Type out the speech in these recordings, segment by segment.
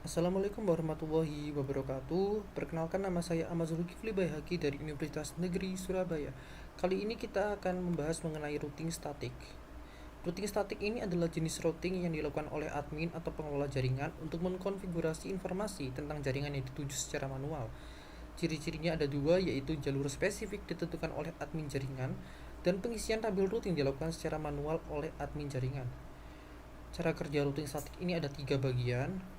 Assalamualaikum warahmatullahi wabarakatuh. Perkenalkan, nama saya Ahmad Zulkifli Baihaqi dari Universitas Negeri Surabaya. Kali ini kita akan membahas mengenai routing statik. Routing statik ini adalah jenis routing yang dilakukan oleh admin atau pengelola jaringan untuk mengkonfigurasi informasi tentang jaringan yang dituju secara manual. Ciri-cirinya ada dua, yaitu jalur spesifik ditentukan oleh admin jaringan dan pengisian tabel routing dilakukan secara manual oleh admin jaringan. Cara kerja routing statik ini ada tiga bagian.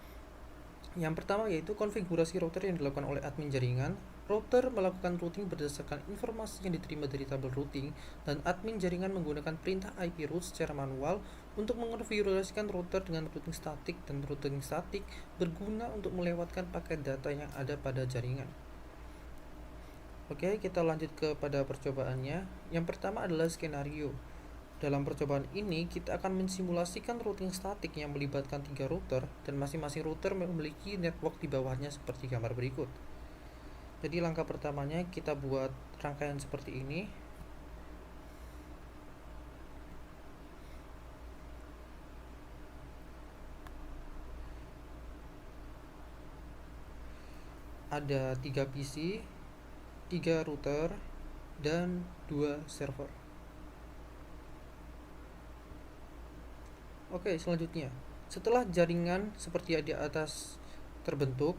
Yang pertama yaitu konfigurasi router yang dilakukan oleh admin jaringan. Router melakukan routing berdasarkan informasi yang diterima dari tabel routing, dan admin jaringan menggunakan perintah IP route secara manual untuk mengonfigurasikan router dengan routing statik, dan routing statik berguna untuk melewatkan paket data yang ada pada jaringan. Oke, kita lanjut kepada percobaannya. Yang pertama adalah skenario. Dalam percobaan ini, kita akan mensimulasikan routing statik yang melibatkan 3 router, dan masing-masing router memiliki network di bawahnya seperti gambar berikut. Jadi langkah pertamanya kita buat rangkaian seperti ini. Ada 3 PC, 3 router, dan 2 server. Oke, selanjutnya, setelah jaringan seperti yang di atas terbentuk,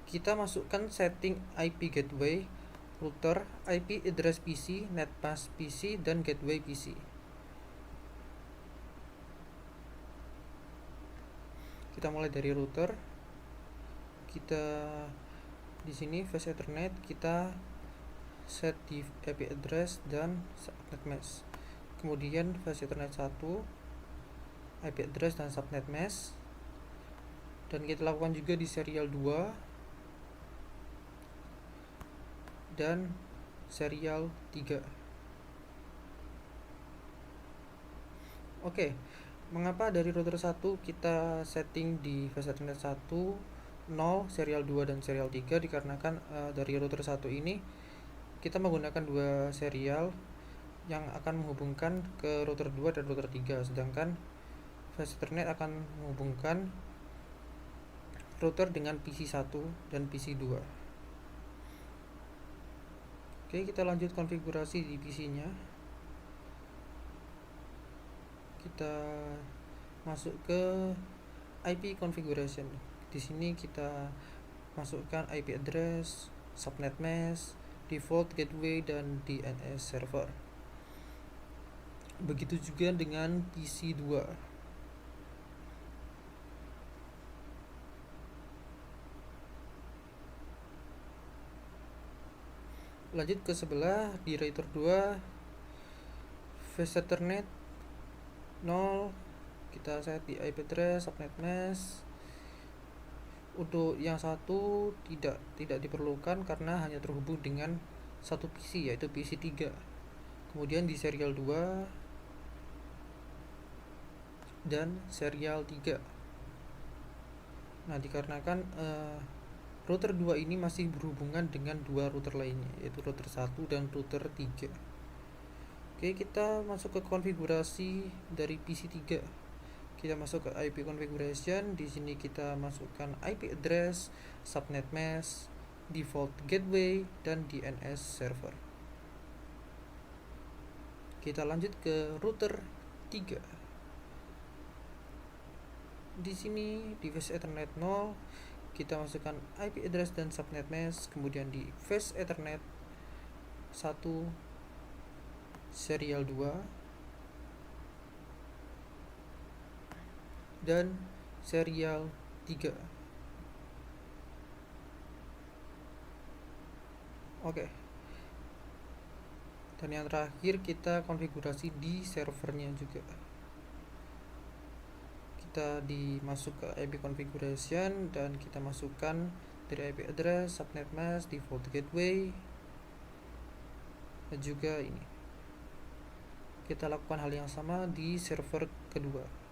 kita masukkan setting IP gateway, router, IP address PC, netmask PC, dan gateway PC. Kita mulai dari router. Kita di sini fast ethernet kita set di IP address dan subnet mask. Kemudian fast ethernet 1, IP address dan subnet mask. Dan kita lakukan juga di serial 2 dan serial 3. Oke, mengapa dari router 1 kita setting di fast ethernet 1 0, serial 2 dan serial 3? Dikarenakan dari router 1 ini kita menggunakan dua serial yang akan menghubungkan ke router 2 dan router 3, sedangkan fast ethernet akan menghubungkan router dengan PC 1 dan PC 2. Oke, kita lanjut konfigurasi di PC-nya. Kita masuk ke IP configuration. Di sini kita masukkan IP address, subnet mask, default gateway, dan DNS server. Begitu juga dengan PC 2. Lanjut ke sebelah, di router 2 fast ethernet 0 kita set di IP address, subnet mask. Untuk yang satu tidak diperlukan karena hanya terhubung dengan satu PC, yaitu PC 3. Kemudian di serial 2 dan serial 3. Nah, dikarenakan router 2 ini masih berhubungan dengan dua router lainnya, yaitu router 1 dan router 3. Oke, kita masuk ke konfigurasi dari PC 3. Kita masuk ke IP configuration. Di sini kita masukkan IP address, subnet mask, default gateway, dan DNS server. Kita lanjut ke router 3. Di sini di fast ethernet 0 kita masukkan IP address dan subnet mask. Kemudian di fast ethernet 1 serial 2 dan serial 3. Oke. Dan yang terakhir kita konfigurasi di servernya juga. Kita dimasuk ke IP configuration dan kita masukkan dari IP address, subnet mask, default gateway, dan juga ini. Kita lakukan hal yang sama di server kedua.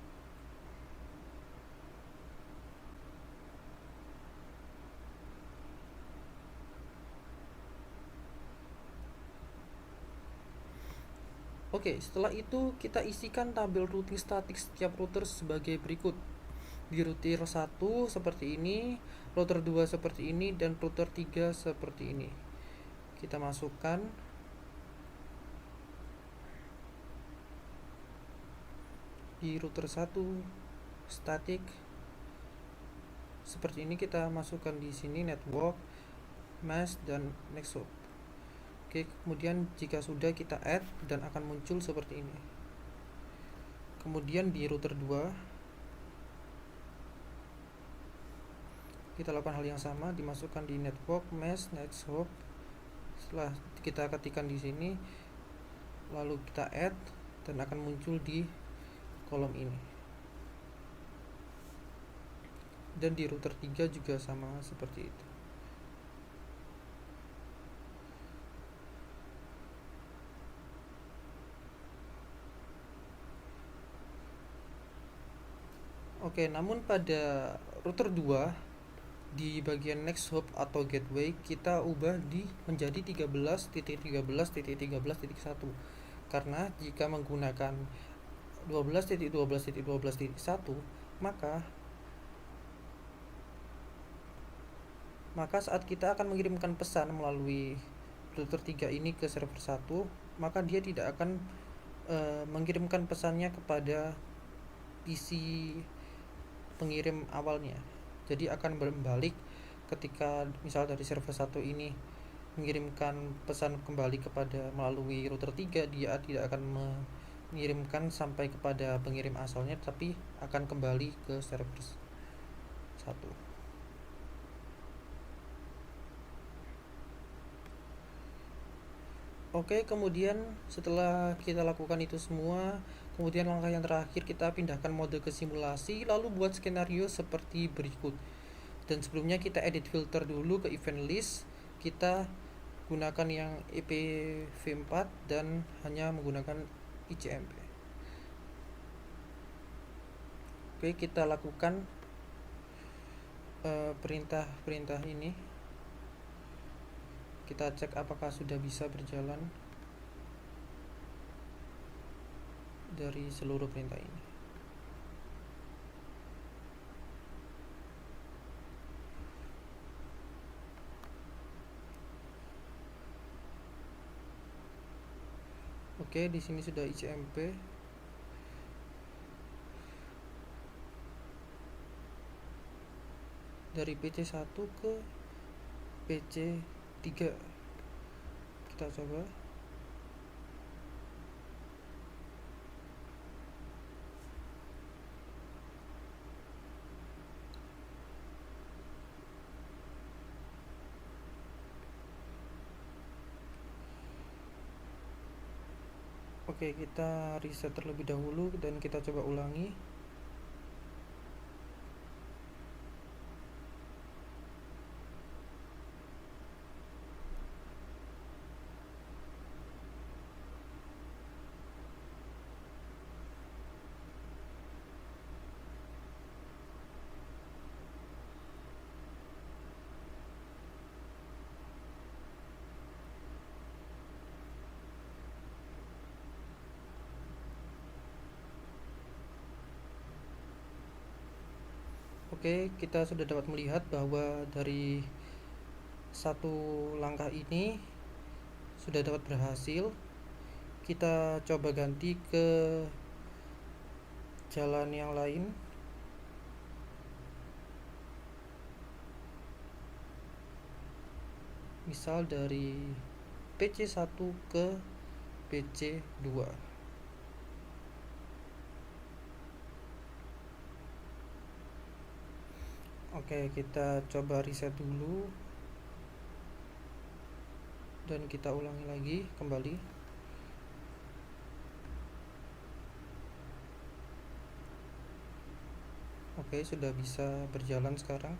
Oke, setelah itu kita isikan tabel routing statik setiap router sebagai berikut. Di router 1 seperti ini, router 2 seperti ini, dan router 3 seperti ini. Kita masukkan di router 1 static seperti ini. Kita masukkan di sini network, mesh, dan next hop. Oke, kemudian jika sudah, kita add dan akan muncul seperti ini. Kemudian di router 2 kita lakukan hal yang sama, dimasukkan di network, mesh, next hop. Setelah kita ketikkan di sini, lalu kita add dan akan muncul di kolom ini. Dan di router 3 juga sama seperti itu. Oke, namun pada router 2 di bagian next hop atau gateway kita ubah menjadi 13.13.13.1, karena jika menggunakan 12.12.12.1 maka saat kita akan mengirimkan pesan melalui router 3 ini ke server 1, maka dia tidak akan mengirimkan pesannya kepada PC pengirim awalnya. Jadi akan berbalik ketika misal dari server 1 ini mengirimkan pesan kembali kepada melalui router 3, dia tidak akan mengirimkan sampai kepada pengirim asalnya, tapi akan kembali ke server 1. Oke, kemudian setelah kita lakukan itu semua, kemudian langkah yang terakhir kita pindahkan mode ke simulasi, lalu buat skenario seperti berikut. Dan sebelumnya kita edit filter dulu ke event list. Kita gunakan yang EPv4 dan hanya menggunakan ICMP. Oke, kita lakukan perintah-perintah ini. Kita cek apakah sudah bisa berjalan dari seluruh perintah ini. Oke, di sini sudah ICMP. Dari PC1 ke PC3. Kita coba. Oke, kita reset terlebih dahulu dan kita coba ulangi. Oke, kita sudah dapat melihat bahwa dari satu langkah ini sudah dapat berhasil. Kita coba ganti ke jalan yang lain. Misal dari PC1 ke PC2. Oke, kita coba reset dulu dan kita ulangi lagi kembali. Oke, sudah bisa berjalan sekarang.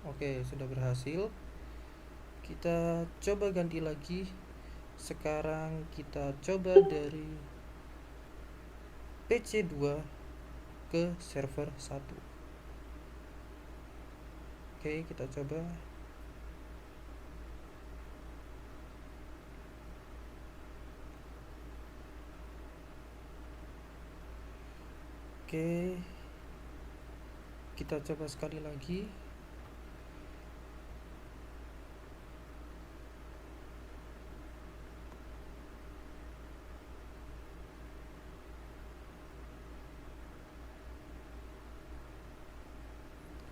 Oke, sudah berhasil. Kita coba ganti lagi. Sekarang kita coba dari PC2 ke server 1. Oke, kita coba. Oke, kita coba sekali lagi.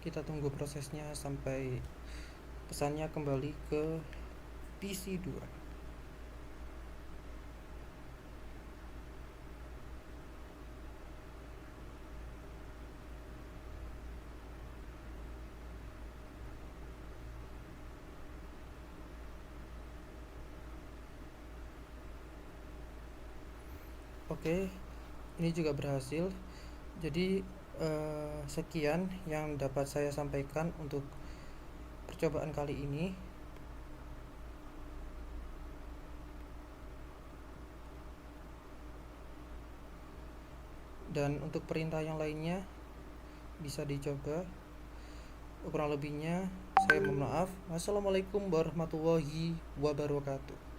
Kita tunggu prosesnya sampai pesannya kembali ke PC2. Oke, ini juga berhasil. Jadi sekian yang dapat saya sampaikan untuk percobaan kali ini. Dan untuk perintah yang lainnya bisa dicoba. Kurang lebihnya saya mohon maaf. Wassalamualaikum warahmatullahi wabarakatuh.